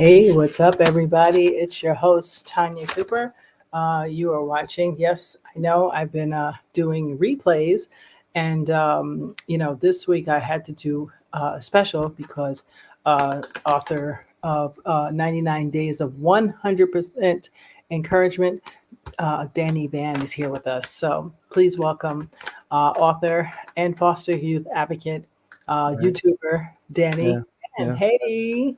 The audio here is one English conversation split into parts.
Hey, what's up, everybody? It's your host, Tanya Cooper. You are watching. Yes, I know I've been doing replays. And, this week I had to do a special because author of 99 Days of 100% Encouragement, Danny VANN is here with us. So please welcome author and foster youth advocate, Right. YouTuber, Danny. Yeah. And Yeah. hey,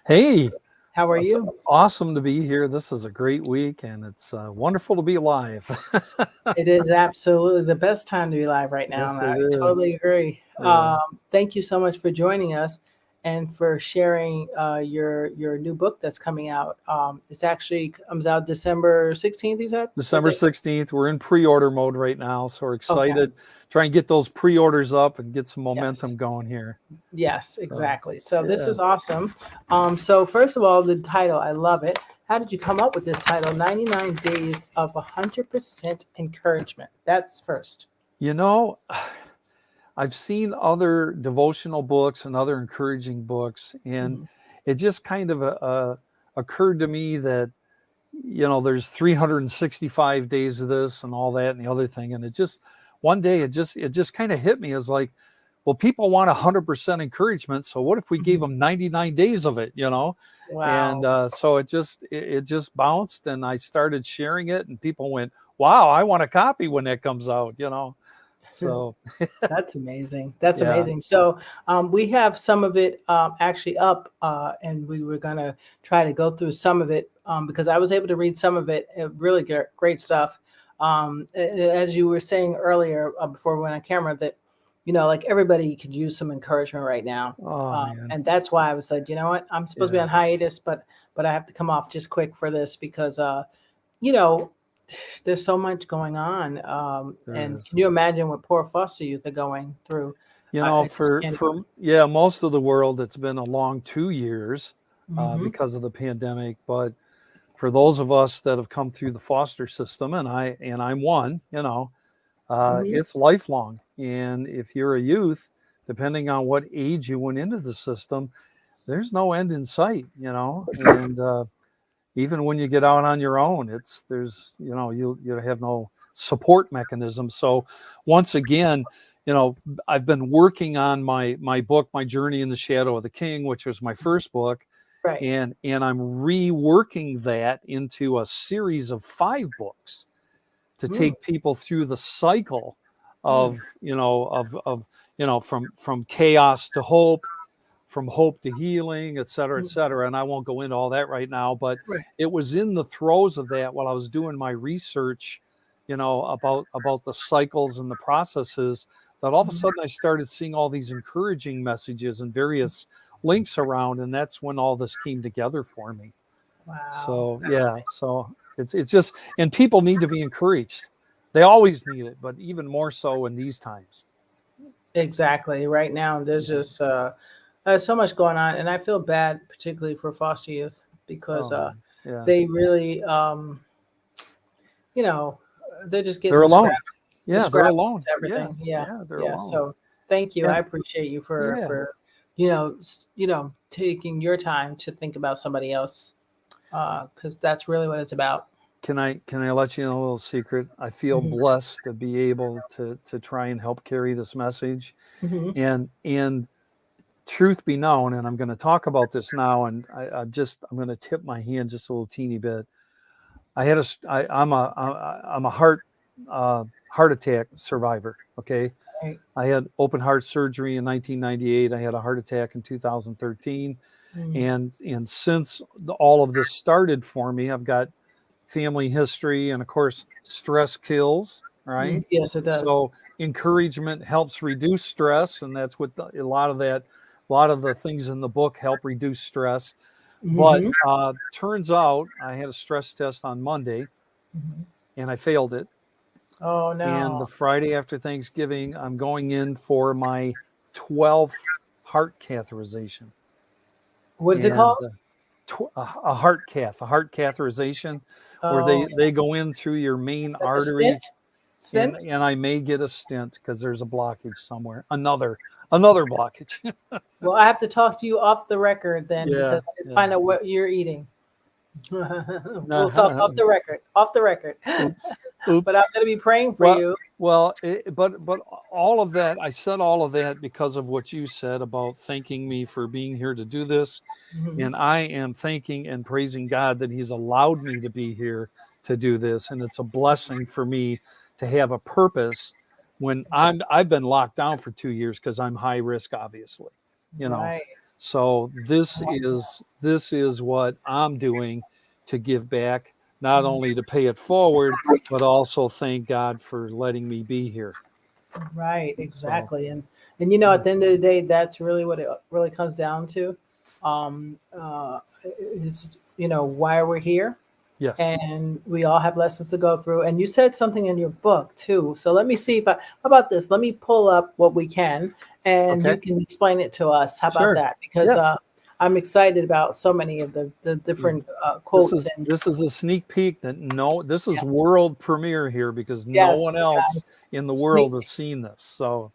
Hey, how are it's you? awesome to be here. This is a great week, and it's wonderful to be alive. It is absolutely the best time to be live right now, Yes, and it I is. totally agree. Yeah. Thank you so much for joining us and for sharing your new book that's coming out. It's actually comes out December 16th. You said what December day? 16th. We're in pre-order mode right now, so we're Okay. excited. Try and get those pre-orders up and get some Yes. momentum going here. Yes. So, Exactly. So this yeah. is awesome. So first of all, the title, I love it. How did you come up with this title? 99 Days of 100% Encouragement. That's first. You know, I've seen other devotional books and other encouraging books, and Mhm. it just kind of occurred to me that there's 365 days of this and all that and the other thing. And it just, one day, it just kind of hit me as like, well, people want 100% encouragement. So what if we gave Mhm. them 99 days of it? And Wow. so it just bounced, and I started sharing it, and people went, wow, I want a copy when that comes out. So That's amazing. That's yeah. amazing. So we have some of it actually up, and we were gonna try to go through some of it because I was able to read some of it. Really great stuff. As you were saying earlier before we went on camera, that like everybody could use some encouragement right now, Oh man. and that's why I was like, you know what, I'm supposed to be Yeah. on hiatus, but I have to come off just quick for this because you know there's so much going on. There And is. can you imagine what poor foster youth are going through? You know, I just for can't. for yeah, most of the world, it's been a long 2 years Mm-hmm, because of the pandemic. But for those of us that have come through the foster system, and I'm one, mm-hmm, it's lifelong. And if you're a youth, depending on what age you went into the system, there's no end in sight. And even when you get out on your own, you have no support mechanism. So once again, I've been working on my book, My Journey in the Shadow of the King, which was my first book, right. and I'm reworking that into a series of 5 books to Mm, take people through the cycle mm, from chaos to hope, from hope to healing, et cetera, et mm, cetera. And I won't go into all that right now, but right. it was in the throes of that while I was doing my research, about the cycles and the processes, that all of a Mhm. sudden I started seeing all these encouraging messages and various links around, and that's when all this came together for me. Wow, So that's yeah, so it's just, and people need to be encouraged. They always need it, but even more so in these times. exactly. Right now, there's Yeah. just so much going on, and I feel bad, particularly for foster youth, because Oh man. Yeah. they really, you know, they're just They're getting alone. the Yeah, they're scraps alone. to Yeah. everything. Yeah, Yeah, they're yeah. alone. So thank you. I And appreciate you yeah. for taking your time to think about somebody else because that's really what it's about. Can I let you know a little secret? I feel Hmm. blessed to be able to try and help carry this message. Hmm. And truth be known, and I'm going to talk about this now, and I'm going to tip my hand just a little teeny bit. I had a I, I'm a heart attack survivor. Okay, Right. I had open heart surgery in 1998. I had a heart attack in 2013, Mm. and since all of this started for me, I've got family history, and of course, stress kills, Mm. right? Yes, it does. So encouragement helps reduce stress, and that's what a lot of the things in the book help reduce stress. But Hmm. turns out I had a stress test on Monday, Hmm. and I failed it. Oh And no. the Friday after Thanksgiving, I'm going in for my 12th heart catheterization. What is it And called? a heart catheterization, where Oh, they go in through your main like a artery, stint? and Stint? I may get a stent because there's a blockage somewhere. Another another blockage. Well, I have to talk to you off the record then Yeah, because I didn't yeah. find out what you're eating. We'll talk Nah, off the record. Off the record. oops, But oops. I'm going to be praying for Well, you. but all of that, I said all of that because of what you said about thanking me for being here to do this, Mhm. and I am thanking and praising God that He's allowed me to be here to do this, and it's a blessing for me to have a purpose when I've been locked down for 2 years because I'm high risk, obviously, you know. Right. So this is what I'm doing to give back, not only to pay it forward, but also thank God for letting me be here. Right, So exactly. And at the end of the day, that's really what it really comes down to. Is why we're here, yes, and we all have lessons to go through. And you said something in your book too. So let me see if how about this? Let me pull up what we can, and okay, you can explain it to us. How about sure, that? Because yes. I'm excited about so many of the Mm. different This quotes is and this is a sneak peek that this is yes, world premiere here because no one yes, else guys, in the sneak world has seen this. So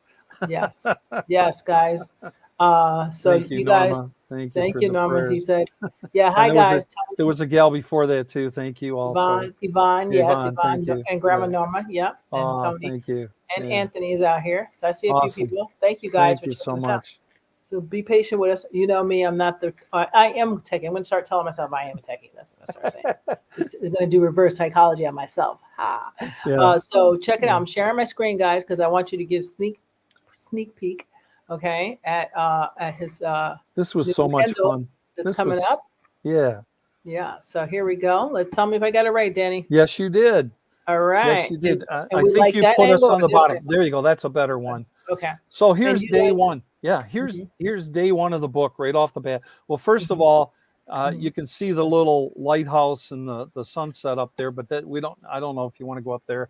yes, yes, guys. So thank you, you guys, Norma. Thank you thank for you, the Norma. He prayers. said, "Yeah, And hi guys, there was a gal before that too. Thank you also. Yvonne, yes, Yvonne, Yvonne, thank you. and Grandma Yeah. Norma, yep, and Oh, Tony thank you. and Yeah. Anthony is out here. So I see a few Awesome. people. Thank you guys Thank for you checking so us out. much. So be patient with us. You know me, I'm not I am techie. I'm going to start telling myself I am a techie. That's what I'm going to start saying. It's going to do reverse psychology on myself. Ha. Yeah. So check it out. Yeah. I'm sharing my screen, guys, because I want you to give sneak peek, okay, at his This was new so much Kindle fun. that's This coming was, up. yeah. Yeah. So here we go. Let's tell me if I got it right, Danny. Yes, you did. All Yes, right. you And, did. and I we think like you that put us angle on or the this bottom. angle? There you go. That's a better one. Okay. So And here's you day like? one. Yeah, Mhm, here's day one of the book right off the bat. Well, first of mhm, all, mhm. you can see the little lighthouse and the sunset up there, but that we don't. I don't know if you want to go up there,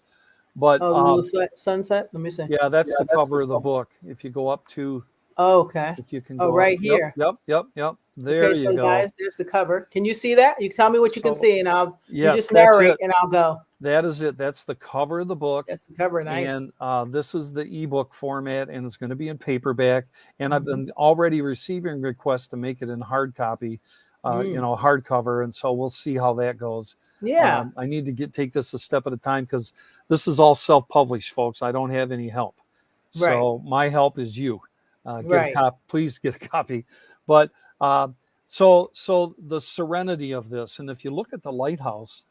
but Oh, the little sunset. Let me see. yeah, that's Yeah, the that's cover the of the cover. book. If you go up to, Oh, okay. if you can Oh, go up. right Yep, here. yep, yep, yep. There Okay, you so go. guys, there's the cover. Can you see that? You tell me what you can So see, and you yes, just that's narrate, it. and I'll go. That is it. That's the cover of the book. That's the cover. Nice. And this is the ebook format, and it's going to be in paperback. And I've Hmm. been already receiving requests to make it in hard copy, Mm. hardcover, and so we'll see how that goes. Yeah. I need to take this a step at a time because this is all self-published, folks. I don't have any help, Right. so my help is you. Get a Right. copy, please get a copy. But uh, so the serenity of this, and if you look at the lighthouse,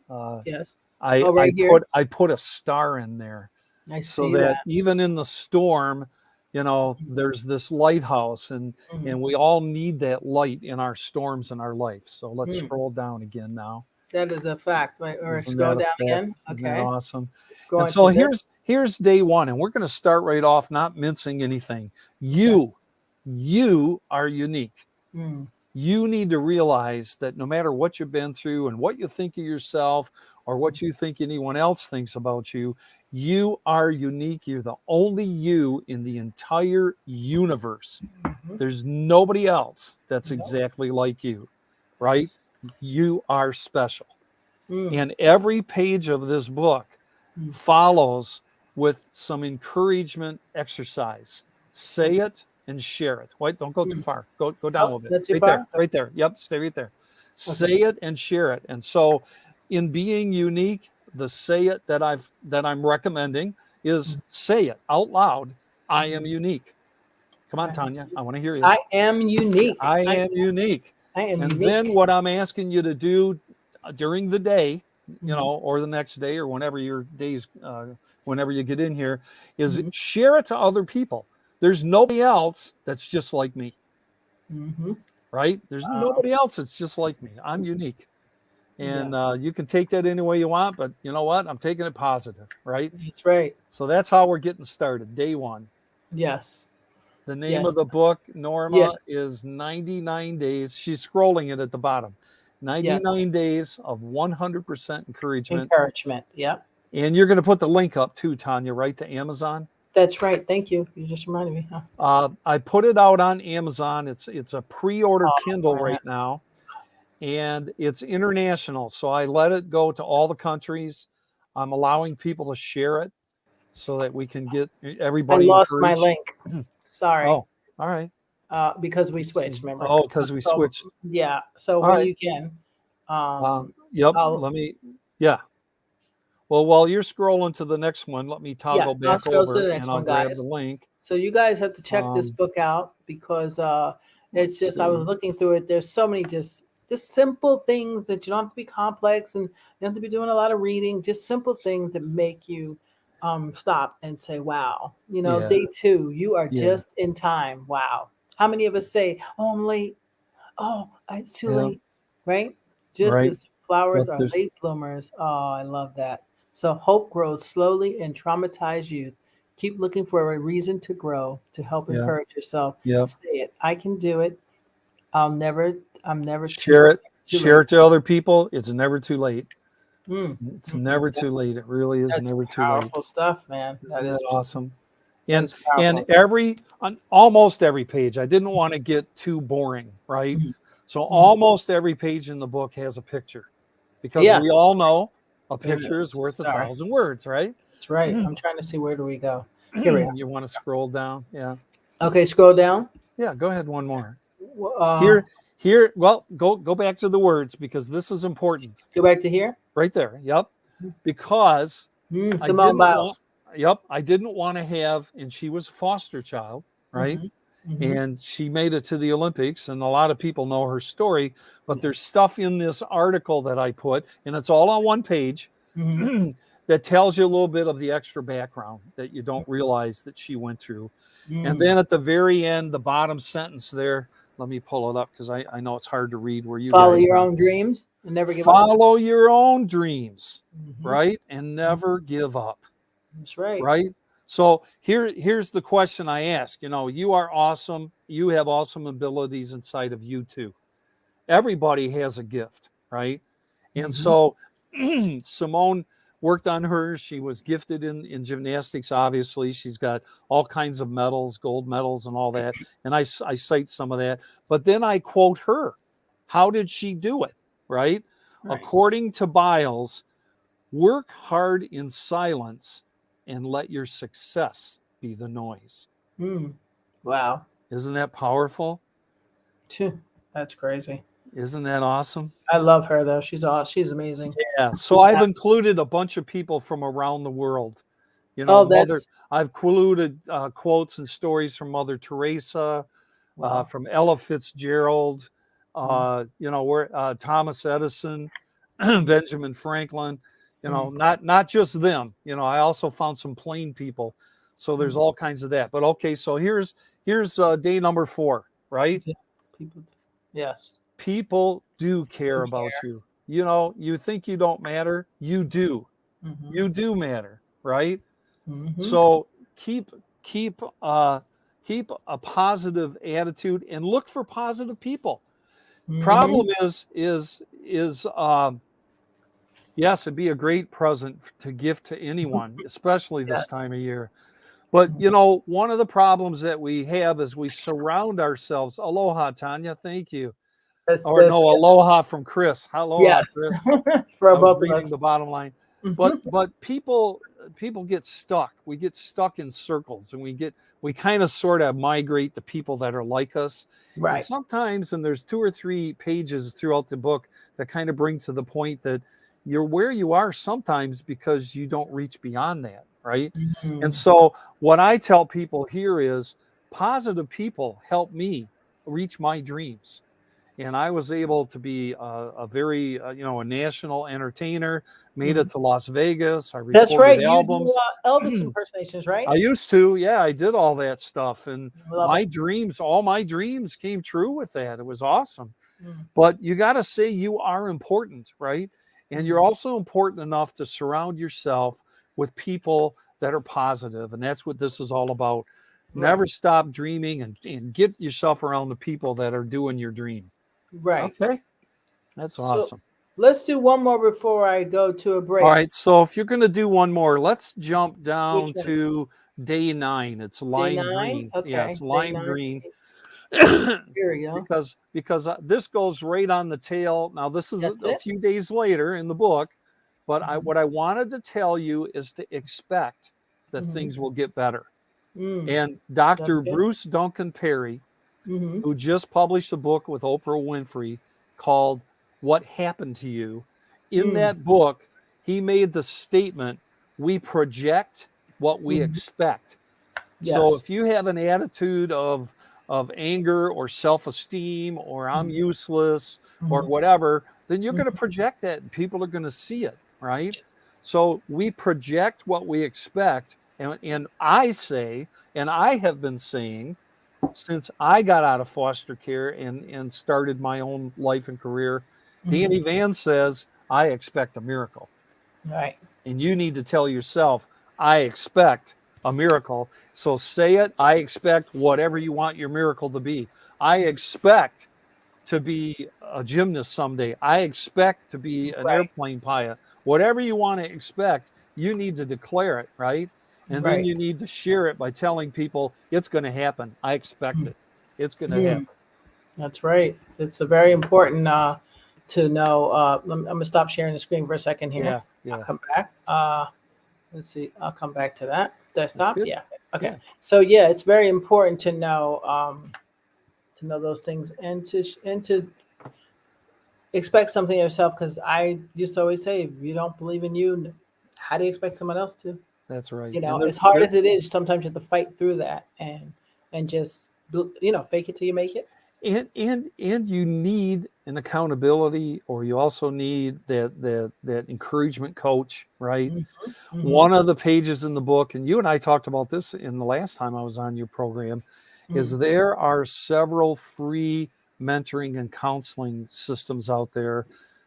Yes. I Oh, I right here. put a star in there I so see that that. even in the storm, there's this lighthouse, Hmm. and we all need that light in our storms in our life. So let's Mm. scroll down again now. That is a fact. Right. Or Isn't scroll that a down fact? again. Isn't that Okay. awesome? And Going so to this. here's day one, and we're going to start right off, not mincing anything. Okay. You are unique. Mm. You need to realize that no matter what you've been through and what you think of yourself or what you think anyone else thinks about you, you are unique. You're the only you in the entire universe. Hmm. There's nobody else that's No. exactly like you, right? Yes. You are special. Mm. And every page of this book Mm. follows with some encouragement exercise. Say it and share it. Wait, don't go too Mm. far. Go down a Oh, little bit. not too Right there. far. Right there. Yep, stay right there. Okay. Say it and share it. And so in being unique, the say it that I'm recommending is Mm. say it out loud. I am Mhm. unique. Come on, I Tanya. I want to hear you. I am unique. I am unique. I am And then unique. what I'm asking you to do during the day, Mhm, or the next day, or whenever your days, whenever you get in here, is mhm, share it to other people. There's nobody else that's just like me, mhm. right? There's Wow. nobody else that's just like me. I'm unique. And you can Yes. take that any way you want, but you know what? I'm taking it positive, right? That's right. So that's how we're getting started. Day one. Yes. The name of Yes. the book, Yeah. Norma, is 99 Days. She's scrolling it at the bottom. Yes. 99 Days of 100% Encouragement. Encouragement. Yep. And you're going to put the link up too, Tanya, right, to Amazon. That's right. Thank you. You just reminded me. Huh? I put it out on Amazon. It's a pre-order Oh, Kindle man. right now, and it's international. So I let it go to all the countries. I'm allowing people to share it so that we can get I everybody lost my encouraged. link. Sorry. Oh. All right. because we Let's see. switched. Remember? Oh, because we So switched. yeah. So All when right. you can, um, Yep. I'll Yeah. Well, while you're scrolling to the next one, let me yeah, toggle I'll back scroll to the over next and I'll one, grab the guys. link. So you guys have to check this Um, book out because it's let's just I was see. looking through it. There's so many just simple things that you don't have to be complex and you don't have to be doing a lot of reading. Just simple things that make you stop and say, "Wow!" You know, Yeah. day two, you are Yeah. just in time. Wow! How many of us say, "Oh, I'm late. Oh, it's too Yeah. late," right? Just Right. as flowers Yep. are There's. late bloomers. Oh, I love that. So hope grows slowly in traumatized youth. Keep looking for a reason to grow, to help Yeah. encourage yourself. Yep. Say it. I can do it. I'll never, I'm never too, Share it. too Share late. it to other people. It's never too late. Mm, It's mm-mm. never too late. It really is That's never too late. powerful stuff, man. Isn't that awesome? That And is and powerful. every on almost every page, I didn't want to get too boring, right? Mhm, So mhm. almost every page in the book has a picture because Yeah. we all know a And, picture is worth a sorry. thousand words, right? That's right. I'm trying to see where do we go. Here we are. You want to scroll down? Yeah. Okay, scroll down. Yeah, go ahead one more. Uh, Here, well, go back to the words because this is important. go back to here. Right there. Yep. Because I Simone didn't want Biles. yep, I didn't want to have and she was a foster child, right? Hmm. Hmm. And she made it to the Olympics, and a lot of people know her story. But there's Yes. stuff in this article that I put, and it's all on one page, Hmm. that tells you a little bit of the extra background that you don't realize that she went through. And Mm. then at the very end, the bottom sentence there, let me pull it up because I know it's hard to read where you Follow guys your are. own dreams and never give up. Follow your own dreams, Hmm. right? And never give up, That's right. right? So here's the question I ask. You know, you are awesome. You have awesome abilities inside of you too. Everybody has a gift, right? And Hmm. so Simone worked on hers. She was gifted in gymnastics, obviously. She's got all kinds of medals, gold medals, and all that. And I cite some of that. But then I quote her. How did she do it? Right? Right. According to Biles, work hard in silence and let your success be the noise. Mm. Wow. Isn't that powerful? Phew. That's crazy. Isn't that awesome? I love her though. She's awesome. She's amazing. Yeah. So She's I've included a bunch of people from around the world. You know, oh, Mother, that's I've included quotes and stories from Mother Teresa, wow. from Ella Fitzgerald, Mm. you know, where Thomas Edison, Mm. Benjamin Franklin, you know, Mm. not just them. You know, I also found some plain people. So there's Mm. all kinds of that. But okay, so here's day number 4, right? Yeah. People. Yes. People do care Don't about care. you. You know, you think you don't matter, you do. Hmm. You do matter, right? Hmm. So keep keep keep a positive attitude and look for positive people. Hmm. Problem is yes, it'd be a great present to gift to anyone, especially this Yes. time of year. But Mhm. you know, one of the problems that we have is we surround ourselves. Aloha, Tanya. Thank you. Or That's no, aloha from Chris. Aloha, yes. Chris. For I was both of reading us. the bottom line. Hmm. But people get stuck. We get stuck in circles and we kind of sort of migrate to people that are like us. And Right. sometimes, and there's 2 or 3 pages throughout the book that kind of bring to the point that you're where you are sometimes because you don't reach beyond that, right? And Mhm. so what I tell people here is positive people help me reach my dreams, and I was able to be a very a national entertainer. Made it Mhm. to Las Vegas. I That's recorded right. You do albums. Elvis impersonations, right? I used to, yeah, I did all that stuff, and Love it. all my dreams came true with that. It was awesome. Mm. But you got to say you are important, right? And you're Mhm. also important enough to surround yourself with people that are positive, and that's what this is all about. Right. Never stop dreaming, and get yourself around the people that are doing your dream. Right. Okay, that's So awesome. let's do one more before I go to a All break. right, so if you're going to do one more, let's jump Which down one? to day 9. It's Day lime nine? green. Yeah, it's Okay. Day lime nine. green. Here we go. because this goes right on the tail. Now this is That's a it. few days later in the book, but Hmm. what I wanted to tell you is to expect that Hmm. things will get better. And Dr. Okay. Bruce Duncan Perry, Mm-hmm. who just published a book with Oprah Winfrey called What Happened to You. In that book, he made the statement, we project what we expect. So Yes. if you have an attitude of anger or self-esteem or I'm useless or whatever, then you're going to project that and people are going to see it, right? So we project what we expect. And I say, and I have been saying since I got out of foster care and started my own life and career, Danny Vann says, I expect a miracle. Right. And you need to tell yourself, I expect a miracle. So say it. I expect whatever you want your miracle to be. I expect to be a gymnast someday. I expect to be an airplane pilot. Whatever you want to expect, you need to declare it, right? And then you need to share it by telling people it's going to happen. I expect it. It's going to happen. That's right. It's a very important to know. I'm going to stop sharing the screen for a second here. Yeah. I'll come back. Let's see. I'll come back to that desktop. Good. Yeah. Okay. Yeah. So yeah, it's very important to know those things and to expect something of yourself. Because I used to always say, if you don't believe in you, how do you expect someone else to? That's right. You know, as hard as it is, sometimes you have to fight through that and just fake it till you make it. And you need an accountability, or you also need that encouragement coach, right? One of the pages in the book, and you and I talked about this in the last time I was on your program, is there are several free mentoring and counseling systems out there,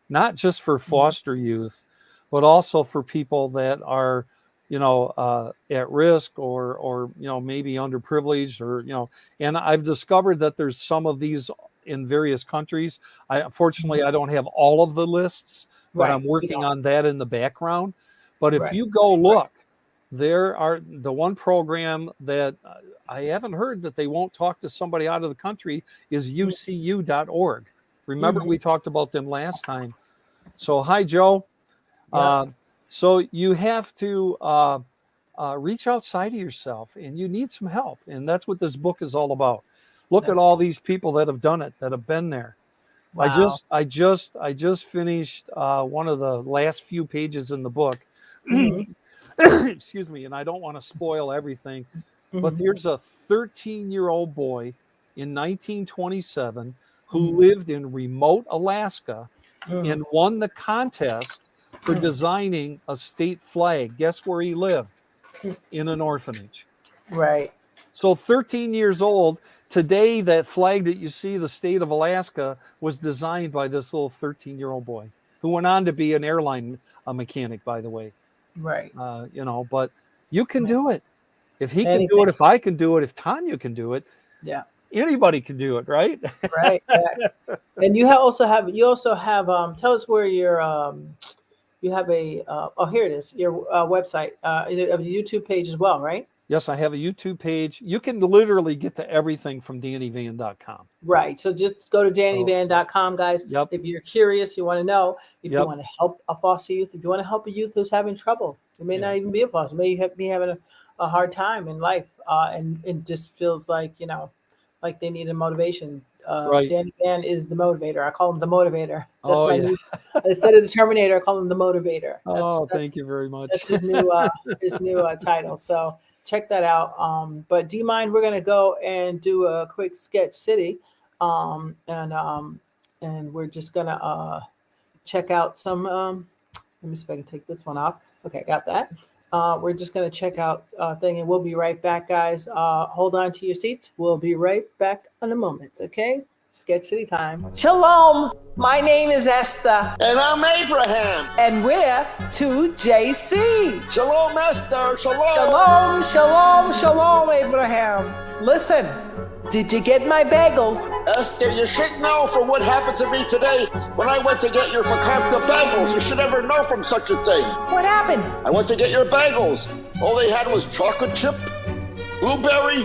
not just for foster youth, but also for people that are at risk or maybe underprivileged or, and I've discovered that there's some of these in various countries. Unfortunately, I don't have all of the lists, but I'm working on that in the background. But if you go look, there are the one program that I haven't heard that they won't talk to somebody out of the country is ucu.org. Remember, we talked about them last time. So, hi, Joe. So you have to reach outside of yourself, and you need some help. And that's what this book is all about. Look at all these people that have done it, that have been there. Wow. I just finished one of the last few pages in the book. Excuse me, and I don't want to spoil everything, but there's a 13-year-old boy in 1927 who lived in remote Alaska and won the contest for designing a state flag. Guess where he lived? In an orphanage. Right. So 13 years old. Today, that flag that you see, the state of Alaska, was designed by this little 13-year-old boy who went on to be an airline mechanic, by the way. Right. But you can do it. If he can do it, if I can do it, if Tanya can do it, anybody can do it, right? Right. And you also have tell us where your you have a here it is, your website, a YouTube page as well, right? Yes, I have a YouTube page. You can literally get to everything from DannyVann.com. Right. So just go to DannyVann.com, guys. Yep. If you're curious, you want to know, if you want to help a foster youth, if you want to help a youth who's having trouble, it may not even be a foster, may be having a hard time in life, and it just feels like, like they need a motivation. Danny Vann is the motivator. I call him the motivator. That's new. Instead of the Terminator, I call him the motivator. Thank you very much. That's his new title. So check that out. But do you mind? We're gonna go and do a quick sketch city, and we're just gonna check out some. Let me see if I can take this one off. Okay, got that. We're just gonna check out thing, and we'll be right back, guys. Hold on to your seats. We'll be right back in a moment. Okay. Sketch City time. Shalom. My name is Esther. And I'm Abraham. And we're 2JC. Shalom, Esther. Shalom. Shalom, shalom, shalom, Abraham. Listen, did you get my bagels? Esther, you should know from what happened to me today when I went to get your Fakakta bagels. You should never know from such a thing. What happened? I went to get your bagels. All they had was chocolate chip, blueberry,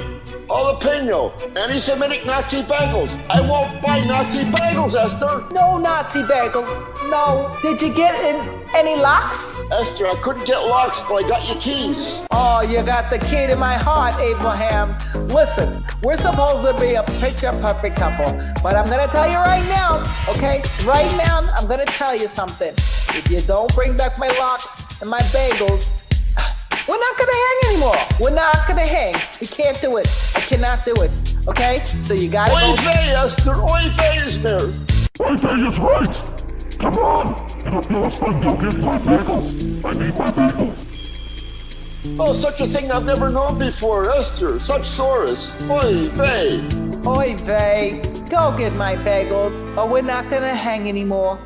jalapeno, anti-Semitic Nazi bagels. I won't buy Nazi bagels, Esther. No Nazi bagels. No. Did you get any locks? Esther, I couldn't get locks, but I got your keys. Oh, you got the key to my heart, Abraham. Listen, we're supposed to be a picture-perfect couple, but I'm gonna tell you right now, okay? Right now, I'm gonna tell you something. If you don't bring back my locks and my bagels, we're not gonna hang anymore. We're not gonna hang. We can't do it. I cannot do it. Okay? So you gotta Oy go. vey, Esther, oy vey is there. Oy vey is right. Come on. If you husband, go get my bagels. I need my bagels. Oh, such a thing I've never known before, Esther. Such Saurus. Oy vey. Oy vey. Go get my bagels, or we're not gonna hang anymore.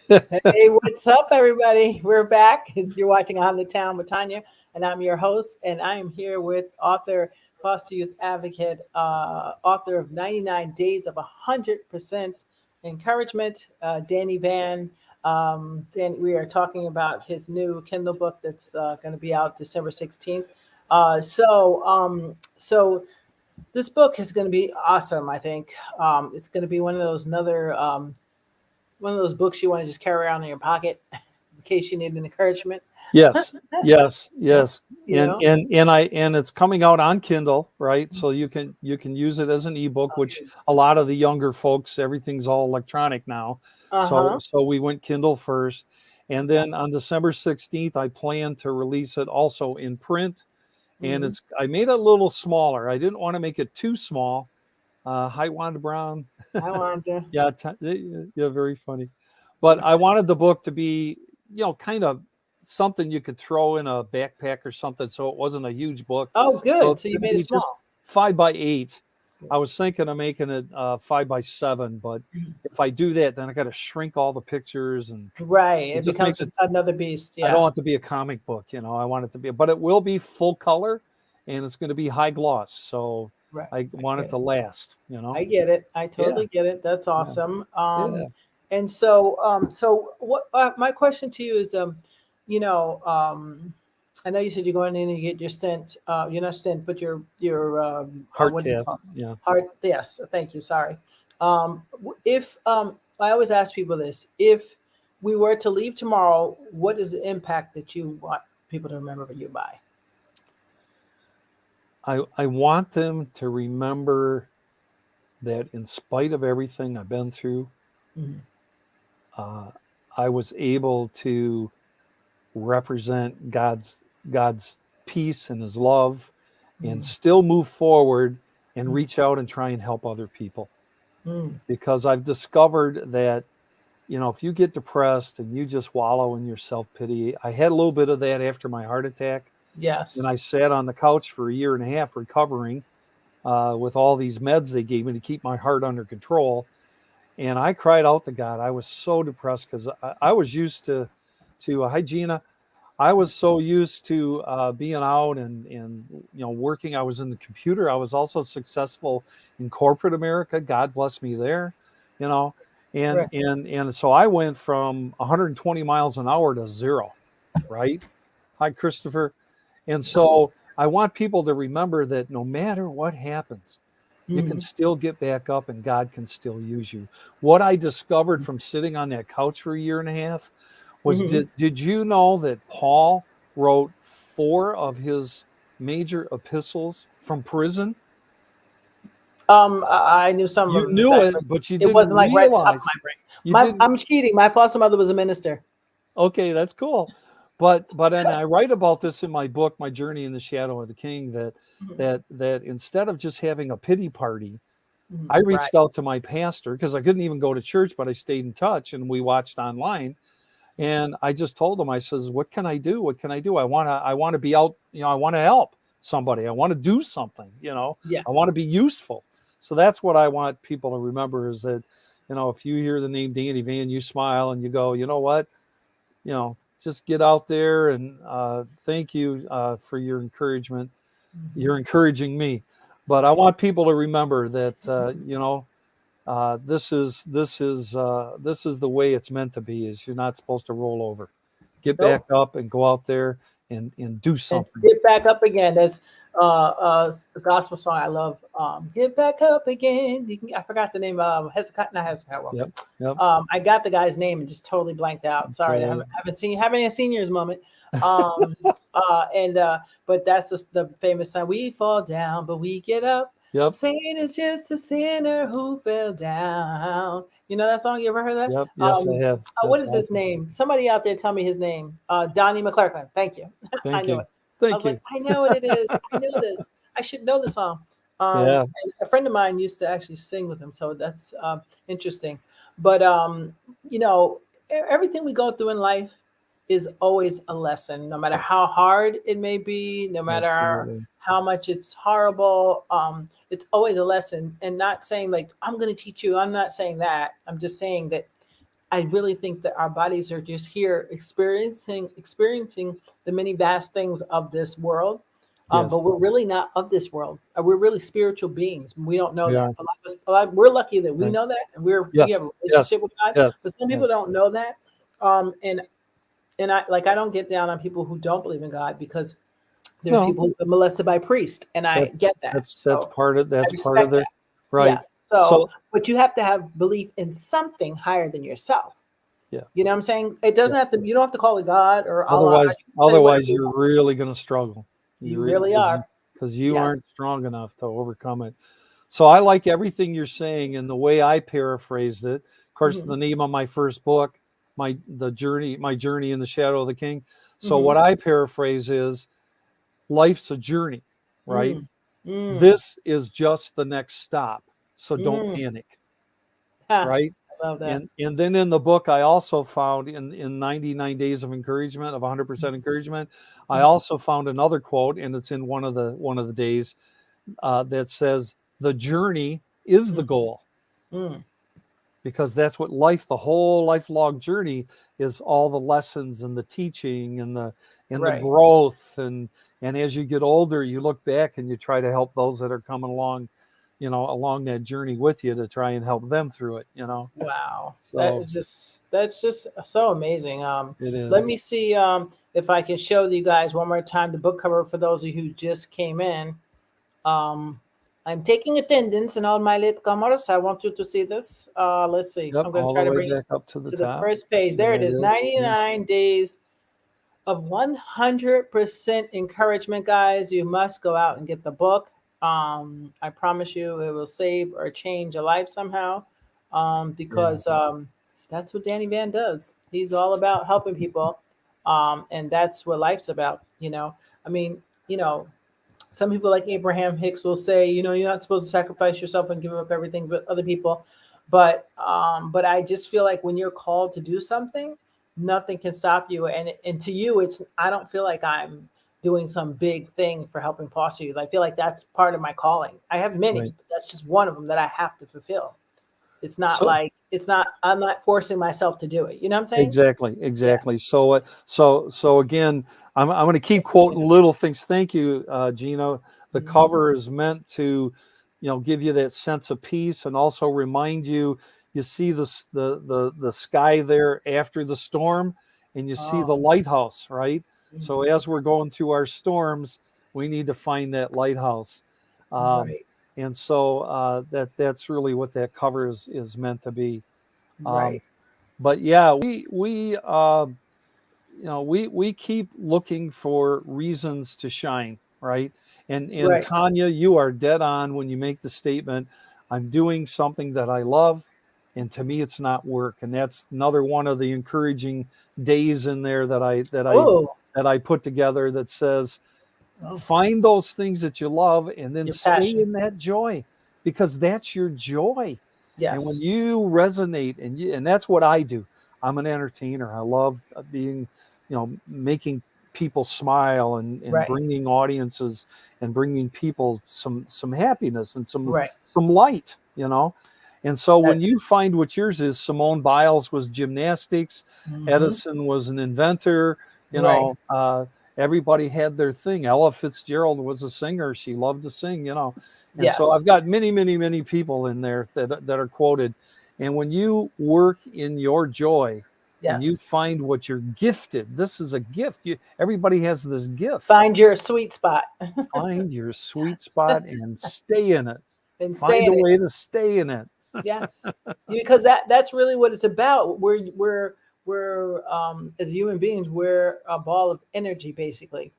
Hey, what's up, everybody? We're back. You're watching On the Town with Tanya, and I'm your host. And I am here with author, foster youth advocate, author of 99 Days of 100% Encouragement, Danny VANN. We are talking about his new Kindle book that's going to be out December 16th. So this book is going to be awesome. I think it's going to be one of those books you want to just carry around in your pocket in case you need an encouragement. Yes. And You know? it's coming out on Kindle, right? So you can use it as an ebook, which a lot of the younger folks, everything's all electronic now. So we went Kindle first, and then on December 16th, I plan to release it also in print, and I made it a little smaller. I didn't want to make it too small. Hi, Wanda Brown. I wanted to. Yeah, very funny. But I wanted the book to be, kind of something you could throw in a backpack or something, so it wasn't a huge book. Oh, good. So you made it just small. 5x8. I was thinking of making it 5x7, but if I do that, then I got to shrink all the pictures, and Right. It just becomes makes it. another beast. I Yeah. don't want it to be a comic book, I want it to be, but it will be full color, and it's going to be high gloss. So Right. I want it to last. I get it. I totally get it. That's awesome. Yeah. And so what? My question to you is, I know you said you're going in and you get your stent. You're not stent, but your Heart what's it cath. called? Yeah. Heart. Yes. Thank you. Sorry. If I always ask people this: if we were to leave tomorrow, what is the impact that you want people to remember you by? I want them to remember that in spite of everything I've been through, I was able to represent God's peace and his love, and still move forward and reach out and try and help other people. Because I've discovered that, if you get depressed and you just wallow in your self-pity, I had a little bit of that after my heart attack. Yes. And I sat on the couch for 1.5 years recovering with all these meds they gave me to keep my heart under control. And I cried out to God. I was so depressed because I was used to hi, Gina. I was so used to being out and working. I was in the computer. I was also successful in corporate America. God bless me there, and Right. and so I went from 120 miles an hour to 0, right? Hi, Christopher. And so I want people to remember that no matter what happens, you can still get back up and God can still use you. What I discovered from sitting on that couch for 1.5 years was, did you know that Paul wrote 4 of his major epistles from prison? I knew some You of them. knew Exactly. it, but you It didn't wasn't like right realize. top of my brain. I'm cheating. My foster mother was a minister. Okay, that's cool. But and I write about this in my book, My Journey in the Shadow of the King, that instead of just having a pity party, I reached out to my pastor because I couldn't even go to church, but I stayed in touch and we watched online. And I just told him, I says, what can I do? What can I do? I want to be out, I want to help somebody. I want to do something, I want to be useful. So that's what I want people to remember is that, if you hear the name Danny VANN, you smile and you go, you know what, just get out there and thank you for your encouragement. You're encouraging me, but I want people to remember that, this is the way it's meant to be. Is you're not supposed to roll over. get Nope. back up and go out there and do And something. get back up again. That's the gospel song I love. Get back up again. I forgot the name of Hezekiah. Not Hezekiah. Well, Yep. Yep. I got the guy's name and just totally blanked out. Sorry, I haven't seen having a seniors moment. Um, but that's just the famous song. We fall down, but we get up. Yep. Satan is just a sinner who fell down. You know that song? You ever heard that? Yep. Yes, I have. What That's is his awesome. name? Somebody out there tell me his name. Donnie McClurkin. Thank you. I Thank knew you. it. I Thank was you. like, I know what it is. I know this. I should know the song. Yeah. And a friend of mine used to actually sing with him, so that's interesting. But you know, everything we go through in life is always a lesson, no matter how hard it may be, no matter Absolutely. how much it's horrible. It's always a lesson, and not saying like I'm going to teach you. I'm not saying that. I'm just saying that I really think that our bodies are just here experiencing the many vast things of this world. Yes. But we're really not of this world. We're really spiritual beings. We don't know We that. are. We're lucky that we Right. know that, and we Yes. have a Yes. relationship with God. Yes. But some people Yes. don't know that. And I don't get down on people who don't believe in God, because there's No, people who've been molested by priests, and I that's get that. that's So part of I that's part of respect the that. right. Yeah. So, So but you have to have belief in something higher than yourself. yeah. You know what I'm saying? It doesn't Yeah. have to. You don't have to call it God or Allah. Otherwise, You can say whatever you you're want. really going to struggle. You really are. Because you Yes. aren't strong enough to overcome it. So I like everything you're saying, and the way I paraphrased it. Of course, Mhm. the name of my first book, my journey in the shadow of the king. So Mhm. what I paraphrase is, life's a journey, right? Mm. Mm. This is just the next stop. So don't Mm. panic, Ha, right? I love that. And then in the book, I also found in 99 days of encouragement, of 100% encouragement, I also found another quote, and it's in one of the days, that says, the journey is the goal. Mm. Because that's what the whole lifelong journey is, all the lessons and the teaching and the Right. growth. And as you get older, you look back and you try to help those that are coming along, along that journey with you, to try and help them through it, Wow. So That's just so amazing. it Let is. me see if I can show you guys one more time the book cover for those of you who just came in. Um, I'm taking attendance in all my latecomers. I want you to see this. Let's see. Yep. I'm going to All the try to way bring it back up to the to the top. first page. There it is. Yeah. 99 days of 100% encouragement, guys. You must go out and get the book. I promise you it will save or change a life somehow. Because that's what Danny Van does. He's all about helping people. And that's what life's about, I mean, some people like Abraham Hicks will say, you're not supposed to sacrifice yourself and give up everything but other people. But I just feel like when you're called to do something, nothing can stop you. And to you, I don't feel like I'm doing some big thing for helping foster youth. I feel like that's part of my calling. I have many, Right. but that's just one of them that I have to fulfill. It's not So like I'm not forcing myself to do it. You know what I'm saying? exactly. So again, I'm going to keep quoting little things. Thank you, Gina. The cover is meant to, give you that sense of peace, and also remind you. You see the sky there after the storm, and you see the lighthouse, right? So as we're going through our storms, we need to find that lighthouse. Right. And so that's really what that cover is meant to be. Right. But yeah, we keep looking for reasons to shine, right? And Right. Tanya, you are dead on when you make the statement, I'm doing something that I love, and to me it's not work. And that's another one of the encouraging days in there that Oh, I put together, that says, oh, find those things that you love, and then your stay passion. in that joy, because that's your joy. And when Yes. you resonate, and that's what I do. I'm an entertainer. I love being, making people smile, and Right. bringing audiences, and bringing people some happiness and Right. some light, And so when That, you find what yours is, Simone Biles was gymnastics, mhm. Edison was an inventor, Right. everybody had their thing. Ella Fitzgerald was a singer. She loved to sing, And so Yes. I've got many, many, many people in there that are quoted. And when you work in your joy, and you Yes. find what you're gifted. This is a gift. Everybody has this gift. Find your sweet spot Find your sweet spot and stay in it. and stay Find in a it. way to stay in it. Yes, because that's really what it's about. We're as human beings, we're a ball of energy, basically.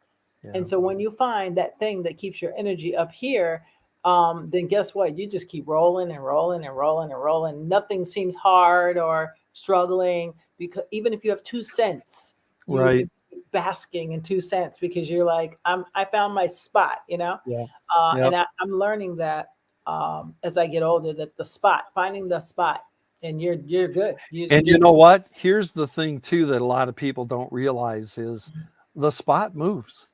Yeah. And so when you find that thing that keeps your energy up here, then guess what? You just keep rolling and rolling and rolling and rolling. Nothing seems hard or struggling, because even if you have 2 cents, Right. you're basking in 2 cents because you're like, I found my spot, Yeah. And Yep. I'm learning that as I get older, that finding the spot, and you're good. And you know what? Here's the thing too that a lot of people don't realize is the spot moves.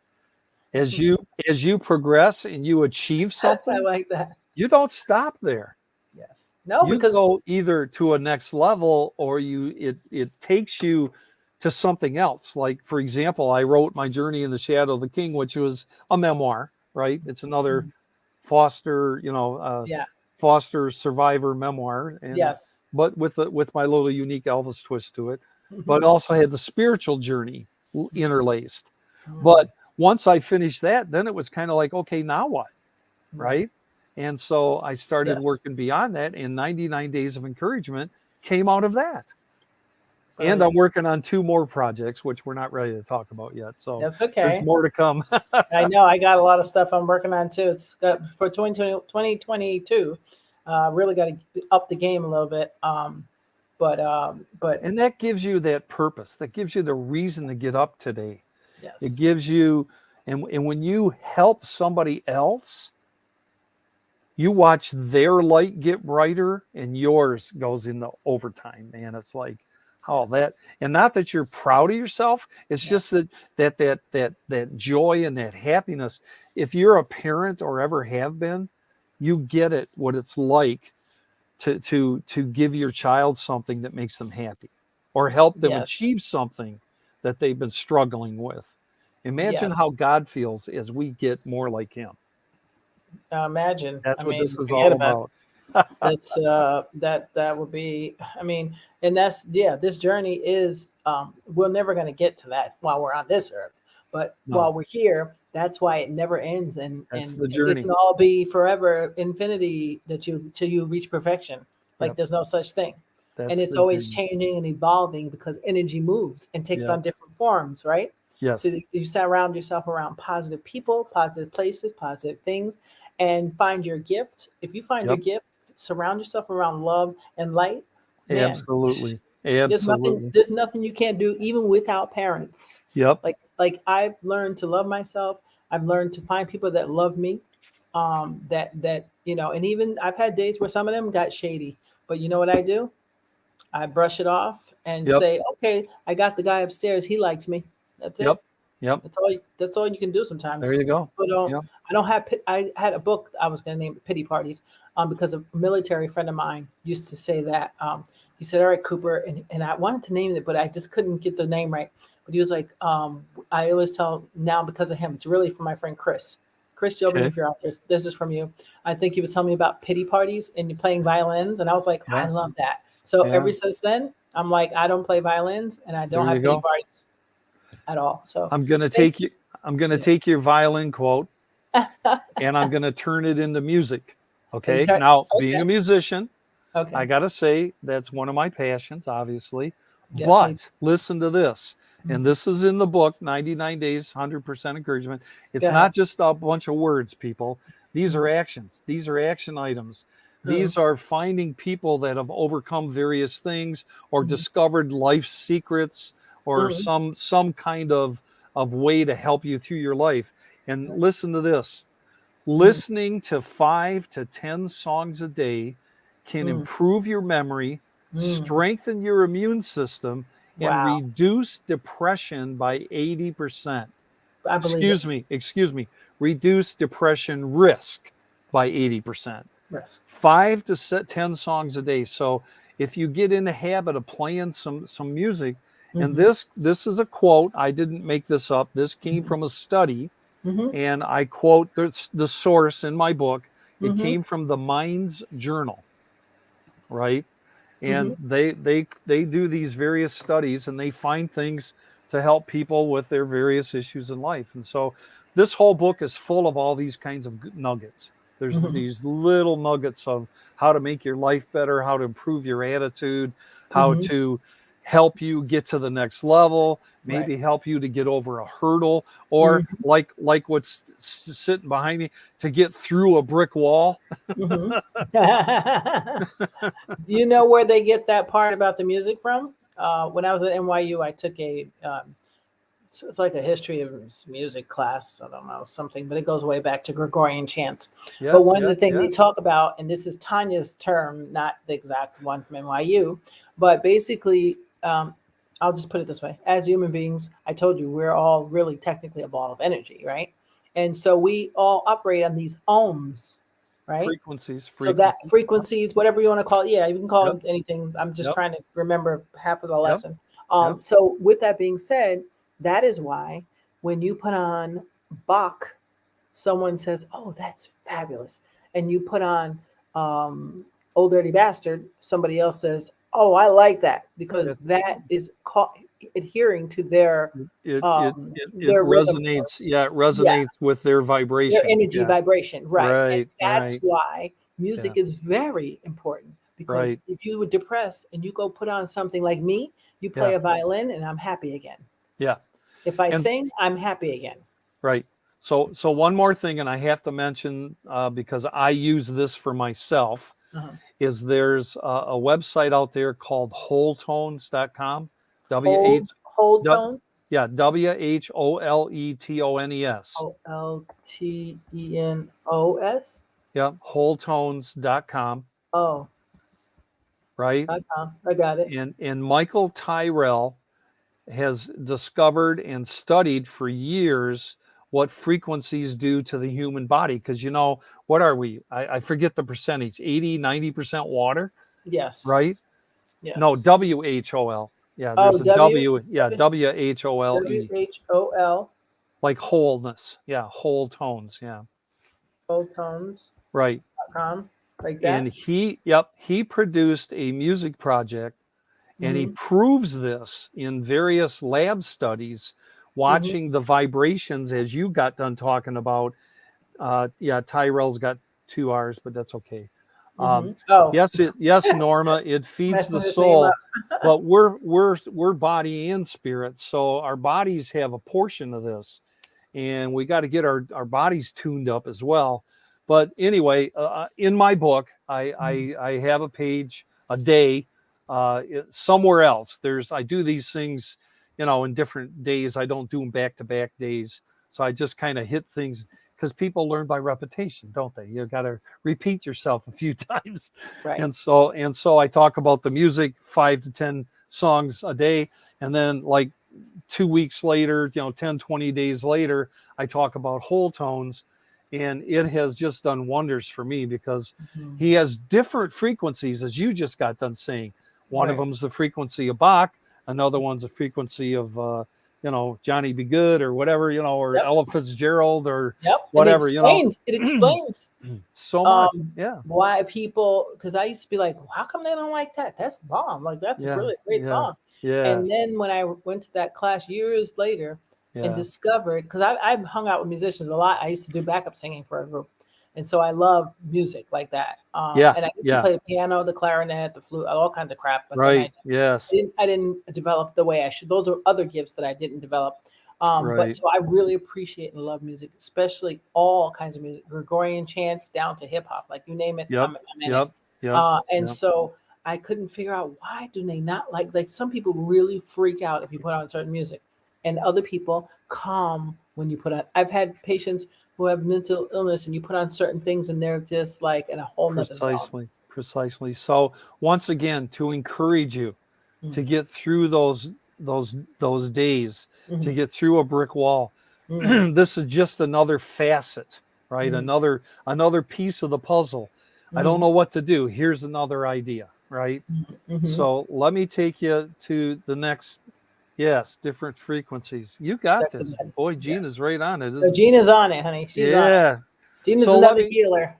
As you progress and you achieve I something, like that. you don't stop there. Yes. No, You because go either to a next level or it takes you to something else. Like, for example, I wrote My Journey in the Shadow of the King, which was a memoir, right? It's another foster, yeah. foster survivor memoir, and Yes. but with my little unique Elvis twist to it, but also had the spiritual journey interlaced. But once I finished that, then it was kind of like, okay, now what? Right. And so I started Yes. working beyond that, and 99 Days of Encouragement came out of that. And Brilliant. I'm working on 2 more projects, which we're not ready to talk about yet. So That's there's okay. more to come. I know I got a lot of stuff I'm working on too. It's for 2022. Really got to up the game a little bit. But And that gives you that purpose. That gives you the reason to get up today. yes, It gives you, and when you help somebody else, you watch their light get brighter and yours goes into overtime, man. It's like, oh, that, and not that you're proud of yourself. It's just that joy and that happiness. If you're a parent or ever have been, you get it, what it's like to give your child something that makes them happy or help them Yes. achieve something that they've been struggling with. Imagine how Yes. God feels as we get more like him. Imagine. That's I what mean, this is forget all about about. it. That's that would be. I mean, and that's this journey is. We're never going to get to that while we're on this earth, but No. while we're here, that's why it never ends, and That's and the it journey. can all be forever infinity till you reach perfection. Like Yep. there's no such thing. And That's it's the always journey. changing and evolving because energy moves and takes Yeah. on different forms, right? Yes. So you surround yourself around positive people, positive places, positive things, and find your gift. If you find your Yep. gift, surround yourself around love and light. Man, Absolutely. there's nothing Absolutely. there's nothing you can't do even without parents. Yep. Like I've learned to love myself. I've learned to find people that love me. That and even I've had days where some of them got shady. But you know what I do? I brush it off and Yep. say, okay, I got the guy upstairs. He likes me. That's it. Yep. Yep. That's all you can do sometimes. There you go. But Yep. I don't have. I had a book I was going to name it Pity Parties, because a military friend of mine used to say that. He said, "All right, Cooper," and I wanted to name it, but I just couldn't get the name right. But he was like, I always tell now because of him. It's really from my friend Chris. Chris Jobin, Okay. if you're out there, this is from you. I think he was telling me about pity parties and you playing violins, and I was like, Yeah. I love that. So Yeah. ever since then, I'm like, I don't play violins and I don't There have you pity go. parties at all. So I'm gonna Thank take you. I'm gonna take your violin quote and I'm gonna turn it into music. Okay. turn- Now, being okay. a musician, okay, I gotta say that's one of my passions, obviously. Yes, me But listen to this, Mhm. and this is in the book, 99 Days, 100% Encouragement. It's Go not ahead. just a bunch of words, people. These are actions. These are action items. These are finding people that have overcome various things or discovered life's secrets or some kind of way to help you through your life. And listen to this. Listening to 5 to 10 songs a day can improve your memory, strengthen your immune system, and Wow. reduce depression by 80%. I believe Excuse me. Reduce depression risk by 80%. Yes. 5 to 10 songs a day. So if you get in the habit of playing some music, and this is a quote, I didn't make this up. This came from a study, and I quote the source in my book. It came from the Mind's Journal, right? and they do these various studies, and they find things to help people with their various issues in life. And so this whole book is full of all these kinds of nuggets. There's these little nuggets of how to make your life better, how to improve your attitude, how to help you get to the next level, maybe help you to get over a hurdle, or like what's sitting behind me, to get through a brick wall. Do you know where they get that part about the music from? When I was at NYU, I took it's like a history of music class. I don't know, something, but it goes way back to Gregorian chants. Yes, but one of the things they talk about, and this is Tanya's term, not the exact one from NYU, but basically, I'll just put it this way. As human beings, I told you, we're all really technically a ball of energy, right? And so we all operate on these ohms, right? Frequencies. So that frequencies, whatever you want to call it. Yeah, you can call it anything. I'm just trying to remember half of the lesson. So with that being said, that is why when you put on Bach, someone says, "Oh, that's fabulous," and you put on "Old Dirty Bastard," somebody else says, "Oh, I like that," because that is adhering to their it their resonates. It resonates with their vibration, their energy vibration, right? And that's right. why music is very important, because if you were depressed and you go put on something like me, you play a violin, and I'm happy again. Yeah. If I sing, I'm happy again. Right. So one more thing, and I have to mention, because I use this for myself, is there's a website out there called wholetones.com. Wholetones? Yeah, WHOLETONES. WHOLETENOS? Yeah, wholetones.com. Oh. Right? I got it. And Michael Tyrrell has discovered and studied for years what frequencies do to the human body. Because, what are we? I forget the percentage, 80, 90% water? Yes. Right? Yes. No, WHOL. Yeah, there's a W. Yeah, WHOLE. WHOL. Like wholeness. Yeah, whole tones. Yeah. Wholetones. Right. Like that. And he produced a music project, and he proves this in various lab studies, watching the vibrations, as you got done talking about. Tyrell's got 2 R's, but that's okay. Yes, Norma, it feeds the soul, but we're body and spirit, so our bodies have a portion of this, and we got to get our bodies tuned up as well. But anyway, in my book, I have a page a day. Somewhere else, I do these things, in different days. I don't do them back-to-back days, so I just kind of hit things, because people learn by repetition, don't they? You got to repeat yourself a few times. Right. And so I talk about the music, 5 to 10 songs a day. And then like 2 weeks later, 10, 20 days later, I talk about whole tones. And it has just done wonders for me, because he has different frequencies, as you just got done saying. One of them's the frequency of Bach. Another one's the frequency of, Johnny B. Good, or whatever, or Ella Fitzgerald, or whatever, It explains so much. Why people, because I used to be like, well, how come they don't like that? That's bomb. Like, that's a really great song. Yeah. And then when I went to that class years later and discovered, because I've hung out with musicians a lot. I used to do backup singing for a group. And so I love music like that. And I used to play the piano, the clarinet, the flute, all kinds of crap. But I didn't develop the way I should. Those are other gifts that I didn't develop. But so I really appreciate and love music, especially all kinds of music, Gregorian chants down to hip hop, like you name it. I'm in it. So I couldn't figure out, why do they not like some people really freak out if you put on certain music, and other people calm when you put on. I've had patients who have mental illness, and you put on certain things and they're just like in a whole nother zone. Precisely. So once again, to encourage you to get through those days, to get through a brick wall, this is just another facet, right? Another piece of the puzzle. I don't know what to do. Here's another idea, right? So let me take you to the next. Yes, different frequencies. You got this. Boy, Gina's right on it. So Gina's on it, honey. She's on it. Gina's another healer.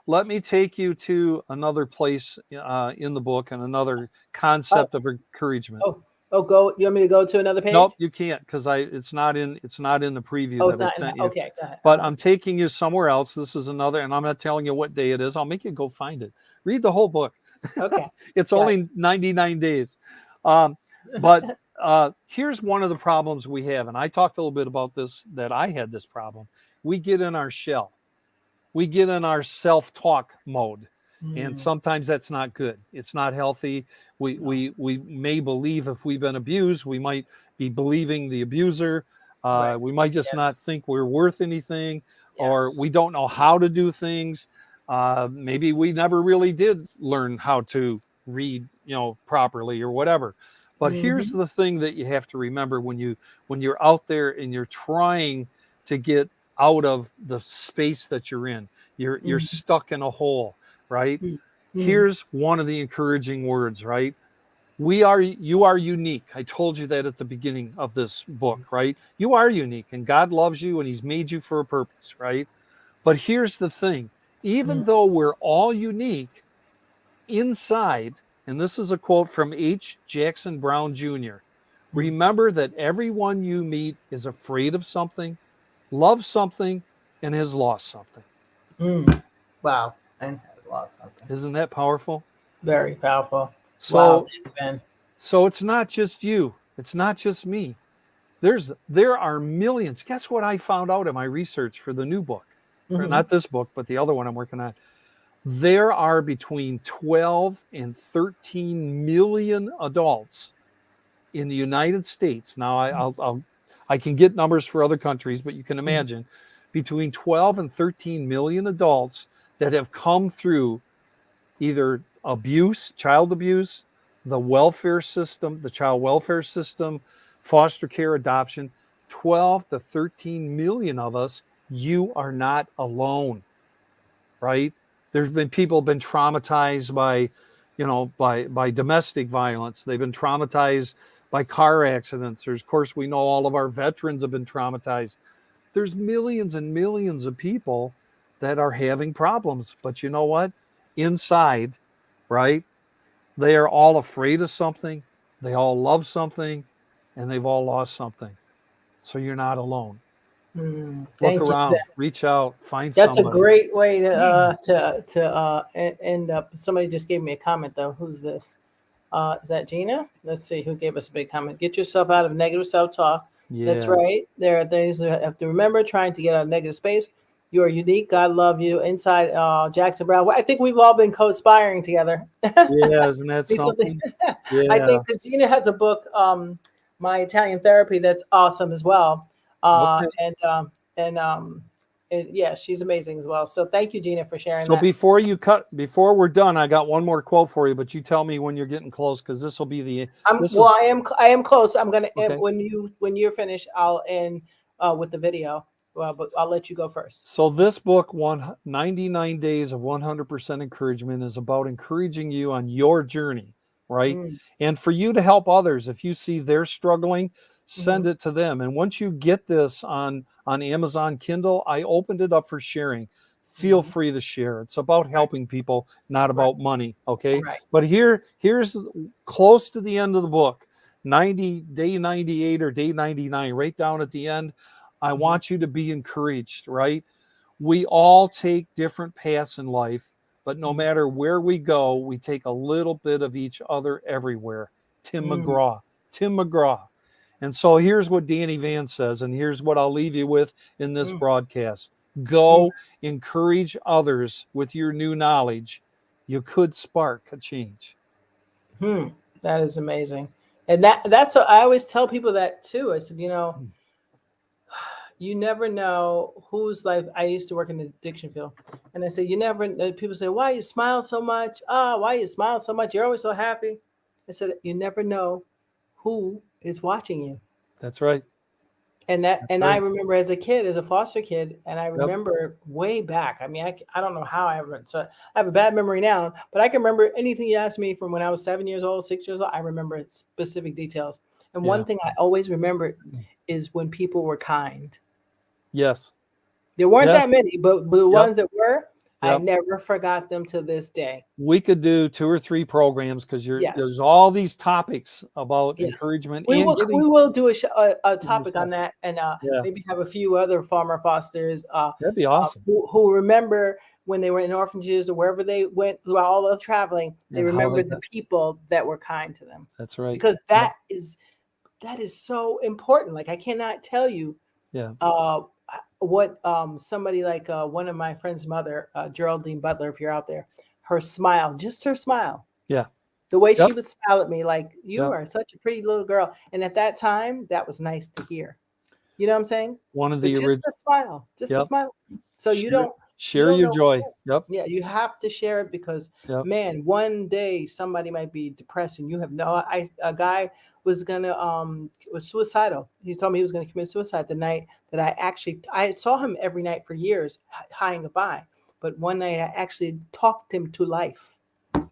let me take you to another place in the book and another concept of encouragement. Go. You want me to go to another page? Nope, you can't, because it's not in the preview Oh, that I sent you. Okay, go ahead. But I'm taking you somewhere else. This is another, and I'm not telling you what day it is. I'll make you go find it. Read the whole book. Okay. It's only 99 days. But here's one of the problems we have, and I talked a little bit about this, that I had this problem. We get in our shell. We get in our self-talk mode. And sometimes that's not good. It's not healthy. We may believe if we've been abused, we might be believing the abuser. Right. We might just not think we're worth anything, or Yes. we don't know how to do things. Maybe we never really did learn how to read, properly or whatever. But here's the thing that you have to remember when you're out there and you're trying to get out of the space that you're in. You're stuck in a hole. Right? Here's one of the encouraging words, right? You are unique. I told you that at the beginning of this book, right? You are unique, and God loves you, and he's made you for a purpose, right? But here's the thing. Even though we're all unique, inside, and this is a quote from H. Jackson Brown Jr., remember that everyone you meet is afraid of something, loves something, and has lost something. Wow. And lost something. Isn't that powerful? Very powerful. So, wow, so it's not just you. It's not just me. There are millions. Guess what I found out in my research for the new book? Or not this book, but the other one I'm working on. There are between 12 and 13 million adults in the United States. Now, I can get numbers for other countries, but you can imagine between 12 and 13 million adults that have come through either abuse, child abuse, the welfare system, the child welfare system, foster care, adoption. 12 to 13 million of us, you are not alone, right? There's been people been traumatized by, by domestic violence. They've been traumatized by car accidents. Of course, we know all of our veterans have been traumatized. There's millions and millions of people that are having problems. But you know what? Inside, right? They are all afraid of something. They all love something, and they've all lost something. So you're not alone. Look around, reach out, find somebody. That's a great way to end up. Somebody just gave me a comment though. Who's this? Is that Gina? Let's see who gave us a big comment. Get yourself out of negative self-talk. Yeah. That's right. There are things that you have to remember. Trying to get out of negative space. You are unique. God love you. Inside Jackson Brown. I think we've all been co-inspiring together. Yeah, isn't that something? Yeah. I think that Gina has a book, My Italian Therapy, that's awesome as well. Okay. Yeah, she's amazing as well. So thank you, Gina, for sharing. So that. Before we're done, I got one more quote for you, but you tell me when you're getting close, because this will be the. I am close. I'm gonna when you're finished, I'll end with the video. Well, but I'll let you go first. So this book, 99 Days of 100% Encouragement, is about encouraging you on your journey, right? And for you to help others. If you see they're struggling, send it to them. And once you get this on Amazon Kindle, I opened it up for sharing. Feel free to share. It's about helping people, not about money, okay? Right. But here's close to the end of the book, day 98 or day 99, right down at the end. I want you to be encouraged, right? We all take different paths in life, but no matter where we go, we take a little bit of each other everywhere. Tim McGraw. And so here's what Danny VANN says, and here's what I'll leave you with in this broadcast. Go encourage others with your new knowledge. You could spark a change. That is amazing. And that's what I always tell people that too. I said, you never know whose life. I used to work in the addiction field, and I said, people say, why you smile so much? Why you smile so much? You're always so happy. I said, you never know who is watching you. That's right. And I remember as a kid, as a foster kid, and I remember way back. I mean, I don't know how I have a bad memory now, but I can remember anything you asked me from when I was 7 years old, 6 years old. I remember specific details. And one thing I always remember is when people were kind. Yes. There weren't that many, but the ones that were, I Yep. never forgot them to this day. We could do 2 or 3 programs because Yes. there's all these topics about Yeah. encouragement We and will getting. we will do a topic on that, and Yeah. maybe have a few other farmer fosters That'd be awesome. who remember when they were in orphanages or wherever they went throughout all of traveling. They And how they remembered the got- people that were kind to them, That's right. because that is so important. Like, I cannot tell you Yeah. what somebody like one of my friend's mother, Geraldine Butler, if you're out there, her smile, just her smile. Yeah. The way Yep. she would smile at me, like, you Yep. are such a pretty little girl. And at that time, that was nice to hear. You know what I'm saying? One of But the just original. a smile, just a Yep. smile. So you don't Share your know. joy. Yep. Yeah, you have to share it, because Yep. man, one day somebody might be depressed and you have no. A guy was was suicidal. He told me he was gonna commit suicide the night that I saw him every night for years, high and goodbye. But one night I actually talked him to life.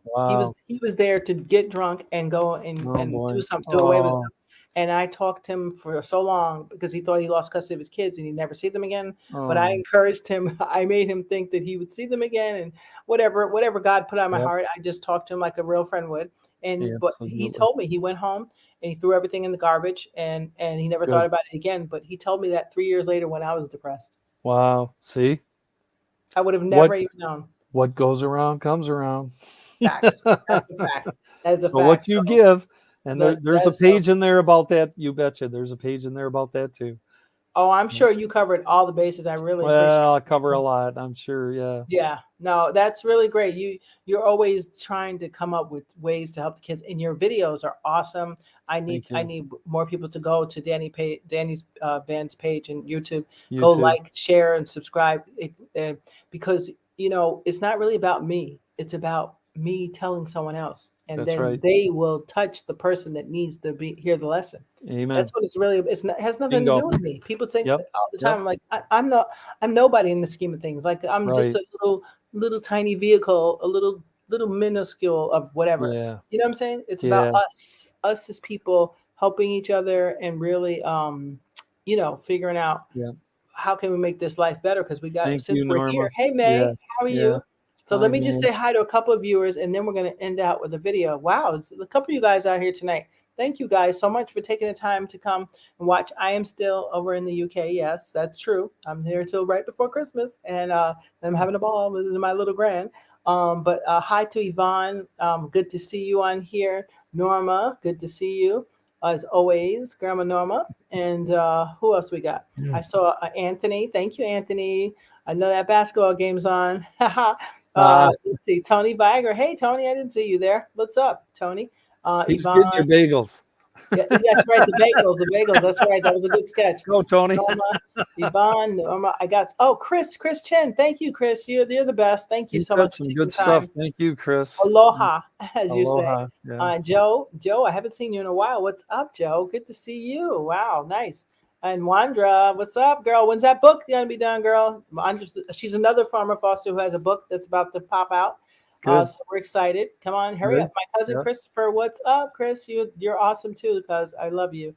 Wow. He was there to get drunk and go Oh, and boy. do something, do away with Oh. something. And I talked him for so long because he thought he lost custody of his kids and he'd never see them again. But I Oh. encouraged him. I made him think that he would see them again, and whatever God put on my Yep. heart, I just talked to him like a real friend would. And but he Absolutely. told me he went home and he threw everything in the garbage, and he never thought Good. about it again. But he told me that 3 years later when I was depressed. Wow. See, I would have never even known. what goes around comes around. Facts. That's a fact. That is a So fact. what you give, and there's a that is so- page in there about that. You betcha. There's a page in there about that too. Oh, I'm sure you covered all the bases. I really appreciate it. Well, I cover a lot. I'm sure. Yeah. Yeah, no, that's really great. You're always trying to come up with ways to help the kids, and your videos are awesome. I Thank you. need more people to go to Danny's Vann's page and YouTube. Go YouTube. like, share, and subscribe. Because it's not really about me. It's about me telling someone else, and That's then right. they will touch the person that needs to hear the lesson. Amen. That's what it's really. It has nothing Bingo. to do with me. People think Yep. all the Yep. time, like I'm nobody in the scheme of things. Like, I'm just Right. a little tiny vehicle, a little minuscule of whatever. Yeah. You know what I'm saying? It's about Yeah. us as people helping each other, and really, figuring out Yeah. how can we make this life better, because we got Thank since you, we're Norma. here. Hey May, Yeah. how are Yeah. you? So let Hi, me just May. say hi to a couple of viewers, and then we're going to end out with a video. Wow, a couple of you guys out here tonight. Thank you guys so much for taking the time to come and watch. I am still over in the UK. Yes, that's true. I'm here till right before Christmas, and I'm having a ball with my little grand. But hi to Yvonne. Good to see you on here. Norma, good to see you as always, Grandma Norma. And who else we got? I saw Anthony. Thank you, Anthony. I know that basketball game's on. Let's see, Tony Viger. Hey, Tony, I didn't see you there. What's up, Tony? He's Yvonne. getting your bagels. Yeah, that's right. The bagels. That's right. That was a good sketch. Go, Tony. Norma, Yvonne, Norma. Chris Chen. Thank you, Chris. You're the best. Thank you He's so got much. some for taking good the time. stuff. Thank you, Chris. Aloha, as you say. Aloha. Yeah. Joe, I haven't seen you in a while. What's up, Joe? Good to see you. Wow, nice. And Wandra, what's up, girl? When's that book gonna be done, girl? She's another farmer foster who has a book that's about to pop out. Good. So we're excited. Come on, hurry Good. up. My cousin Yep. Christopher, what's up, Chris? You're awesome too, because I love you.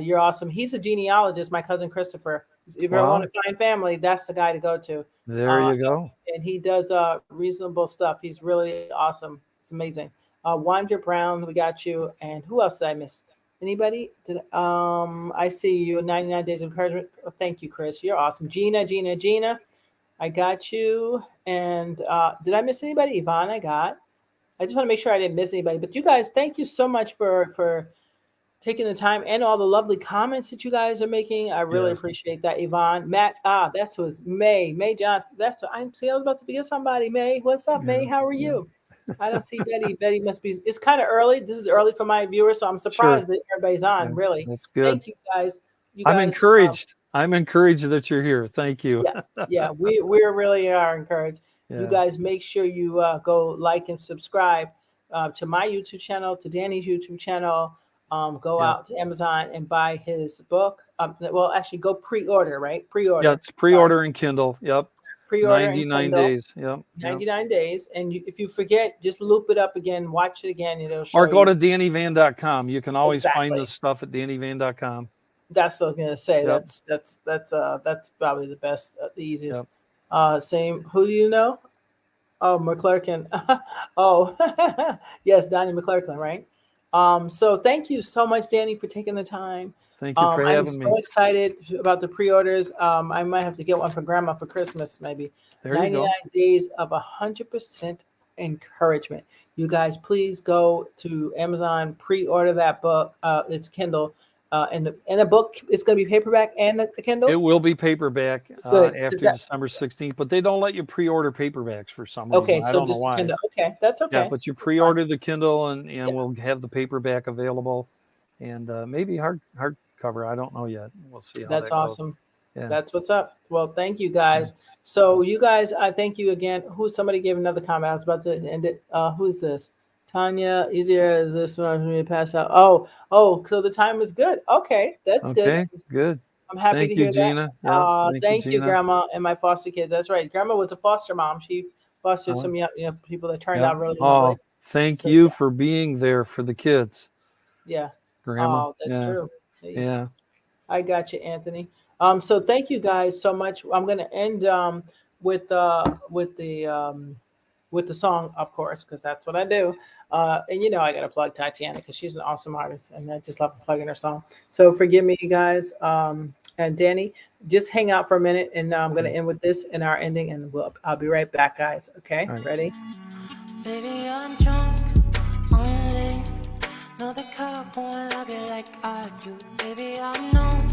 You're awesome. He's a genealogist, my cousin Christopher. If you ever Wow. want to find family, that's the guy to go to. There you go. And he does reasonable stuff. He's really awesome. It's amazing. Wanda Brown, we got you. And who else did I miss? Anybody? I see you. 99 Days of Encouragement. Oh, thank you, Chris. You're awesome. Gina. I got you. And did I miss anybody? Yvonne, I just want to make sure I didn't miss anybody. But you guys, thank you so much for taking the time and all the lovely comments that you guys are making. I really Yes. appreciate that, Yvonne. Matt, that's who is May Johnson. That's what I was about to forget somebody. May, what's up, May? How are you? I don't see Betty. Betty must be. It's kind of early. This is early for my viewers, so I'm surprised that everybody's on. Yeah, really, that's good. Thank you guys. I'm encouraged. I'm encouraged that you're here. Thank you. Yeah, we really are encouraged. Yeah. You guys make sure you go like and subscribe to my YouTube channel, to Danny's YouTube channel. Go out to Amazon and buy his book. Well, actually, go pre-order, right? Pre-order. Yeah, it's pre-order in Kindle. Yep. Pre-order 99 in Kindle. days. Yep. 99 days. And if you forget, just loop it up again, watch it again, and it'll show Or go you. to DannyVan.com. You can always find Exactly. this stuff at DannyVan.com. That's what I was gonna say. Yep. That's probably the best, the easiest. Yep. Same. Who do you know? Oh, McClurkin. Oh, yes, Donnie McClurkin, right? So thank you so much, Danny, for taking the time. Thank you for I'm having so me. excited about the pre-orders. I might have to get one for Grandma for Christmas, maybe. There you 99 go. Days of 100% Encouragement. You guys, please go to Amazon, pre-order that book. It's Kindle, and the book. It's going to be paperback and a It Kindle. will be paperback Good. Is after that December 16th, but they don't let you pre-order paperbacks for some reason. okay? I So don't know just a why. Kindle. Okay, that's Yeah, okay. but you That's fine. pre-order the Kindle and Yeah. we'll have the paperback available, and maybe hardcover. I don't know yet. We'll see how That's that goes. awesome. Yeah. That's what's up. Well, thank you guys. So you guys, I thank you again. Somebody gave another comment. I was about to end it. Who's this? Tanya, easier as this one for me to pass out. Oh, so the time is good. Okay, that's good. Okay. Good. I'm happy Thank to you, hear that. Gina. Yeah. Thank you, Thank you, Gina. Grandma, and my foster kids. That's right. Grandma was a foster mom. She fostered Oh, some people that turned yeah. out really lovely. Oh, thank So you for being there for the kids, yeah. Grandma. Oh, that's Yeah. true. Hey, Yeah. I got you, Anthony. So thank you guys so much. I'm going to end with with the song, of course, because that's what I do. And I got to plug Tatiana because she's an awesome artist, and I just love plugging her song. So forgive me, you guys. And Danny, just hang out for a minute, and I'm going to end with this in our ending, and I'll be right back, guys. Okay, All right. ready? Baby, I'm drunk on lean. No, the cup won't love you like I do. Baby, I know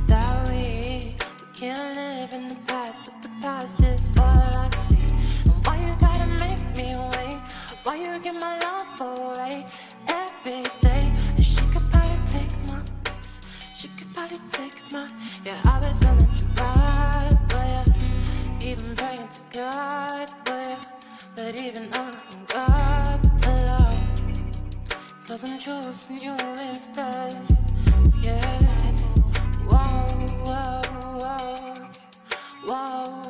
that we can't live in the past, but the past is all I see. And why you gotta make me wait? Why you give my love away every day? And she could probably take my place. She could probably take my. Yeah, I was willing to ride, but yeah, even praying to God, but even I'm God alone. 'Cause I'm choosing you instead. Yeah. Whoa, whoa, whoa, whoa.